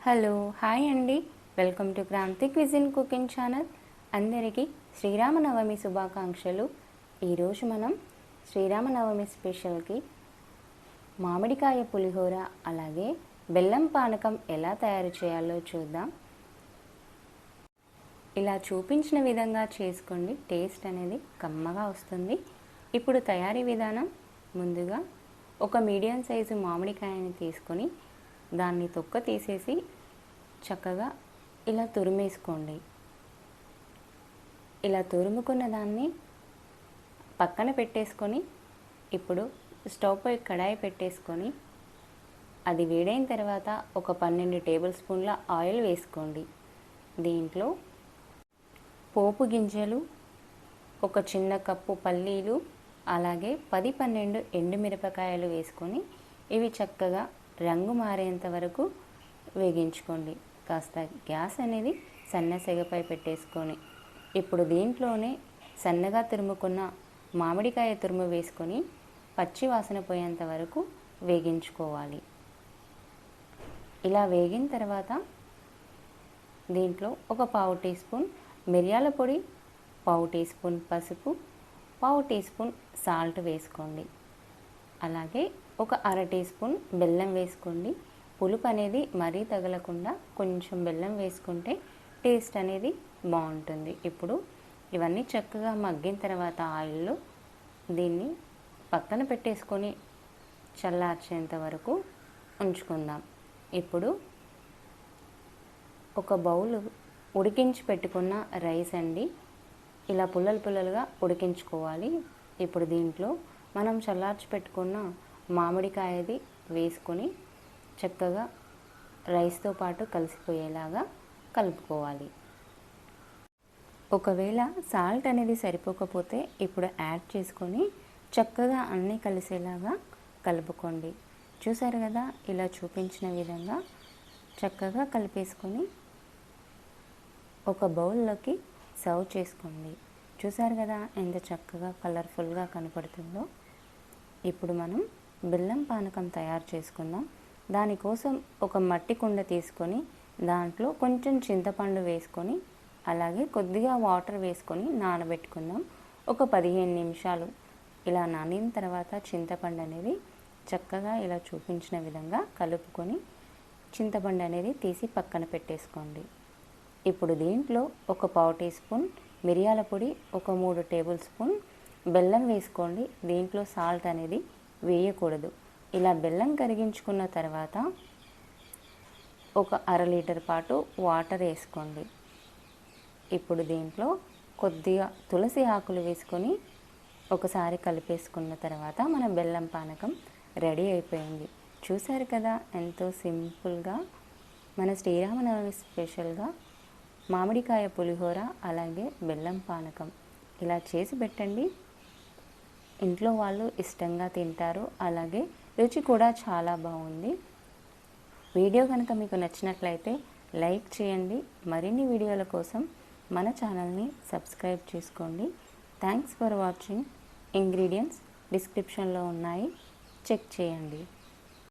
Hello hi అండి, welcome to Kranthi cuisine cooking channel. అందరికీ శ్రీరామనవమి శుభాకాంక్షలు. ఈరోజు మనం శ్రీరామనవమి స్పెషల్కి మామిడికాయ పులిహోర అలాగే బెల్లం పానకం ఎలా తయారు చేయాలో చూద్దాం. ఇలా చూపించిన విధంగా చేసుకోండి, టేస్ట్ అనేది కమ్మగా వస్తుంది. ఇప్పుడు తయారీ విధానం: ముందుగా ఒక మీడియం సైజు మామిడికాయని తీసుకొని దాన్ని తొక్క తీసేసి చక్కగా ఇలా తురిమేసుకోండి. ఇలా తురుముకున్న దాన్ని పక్కన పెట్టేసుకొని ఇప్పుడు స్టవ్ పై కడాయి పెట్టేసుకొని అది వేడైన తర్వాత ఒక 12 టేబుల్ స్పూన్ల ఆయిల్ వేసుకోండి. దీంట్లో పోపు గింజలు, ఒక చిన్న కప్పు పల్లీలు, అలాగే 10-12 ఎండుమిరపకాయలు వేసుకొని ఇవి చక్కగా రంగు మారేంత వరకు వేగించుకోండి. కాస్త గ్యాస్ అనేది సన్న సెగపై పెట్టేసుకొని ఇప్పుడు దీంట్లోనే సన్నగా తురుముకున్న మామిడికాయ తురుము వేసుకొని పచ్చి వాసన పోయేంత వరకు వేగించుకోవాలి. ఇలా వేగిన తర్వాత దీంట్లో ఒక పావు టీ స్పూన్ మిరియాల పొడి, పావు టీ స్పూన్ పసుపు, పావు టీ స్పూన్ సాల్ట్ వేసుకోండి. అలాగే ఒక అర టీ స్పూన్ బెల్లం వేసుకోండి. పులుపు అనేది మరీ తగలకుండా కొంచెం బెల్లం వేసుకుంటే టేస్ట్ అనేది బాగుంటుంది. ఇప్పుడు ఇవన్నీ చక్కగా మగ్గిన తర్వాత ఆయిల్లో దీన్ని పక్కన పెట్టేసుకొని చల్లార్చేంత వరకు ఉంచుకుందాం. ఇప్పుడు ఒక బౌల్ ఉడికించి పెట్టుకున్న రైస్ అండి, ఇలా పుల్లలు పుల్లలుగా ఉడికించుకోవాలి. ఇప్పుడు దీంట్లో మనం చల్లార్చి పెట్టుకున్న మామిడికాయది వేసుకొని చక్కగా రైస్తో పాటు కలిసిపోయేలాగా కలుపుకోవాలి. ఒకవేళ సాల్ట్ అనేది సరిపోకపోతే ఇప్పుడు యాడ్ చేసుకొని చక్కగా అన్నీ కలిసేలాగా కలుపుకోండి. చూసారు కదా, ఇలా చూపించిన విధంగా చక్కగా కలిపేసుకొని ఒక బౌల్లోకి సర్వ్ చేసుకోండి. చూసారు కదా ఎంత చక్కగా కలర్ఫుల్గా కనపడుతుందో. ఇప్పుడు మనం బెల్లం పానకం తయారు చేసుకుందాం. దానికోసం ఒక మట్టి కుండ తీసుకొని దాంట్లో కొంచెం చింతపండు వేసుకొని అలాగే కొద్దిగా వాటర్ వేసుకొని నానబెట్టుకుందాం. ఒక 15 నిమిషాలు ఇలా నానిన తర్వాత చింతపండు అనేది చక్కగా ఇలా చూపించిన విధంగా కలుపుకొని చింతపండు అనేది తీసి పక్కన పెట్టేసుకోండి. ఇప్పుడు దీంట్లో ఒక పావు టీ స్పూన్ మిరియాల పొడి, ఒక 3 టేబుల్ స్పూన్ బెల్లం వేసుకోండి. దీంట్లో సాల్ట్ అనేది వేయకూడదు. ఇలా బెల్లం కరిగించుకున్న తర్వాత ఒక అర లీటర్ పాటు వాటర్ వేసుకోండి. ఇప్పుడు దీంట్లో కొద్దిగా తులసి ఆకులు వేసుకొని ఒకసారి కలిపేసుకున్న తర్వాత మన బెల్లం పానకం రెడీ అయిపోయింది. చూసారు కదా ఎంతో సింపుల్గా మన శ్రీరామనవమి స్పెషల్గా మామిడికాయ పులిహోర అలాగే బెల్లం పానకం ఇలా చేసి పెట్టండి. ఇంట్లో వాళ్ళు ఇష్టంగా తింటారు, అలాగే రుచి కూడా చాలా బాగుంది. వీడియో కనుక మీకు నచ్చినట్లయితే లైక్ చేయండి. మరిన్ని వీడియోల కోసం మన ఛానల్ని సబ్స్క్రైబ్ చేసుకోండి. Thanks for watching. ఇంగ్రీడియంట్స్ డిస్క్రిప్షన్లో ఉన్నాయి, చెక్ చేయండి.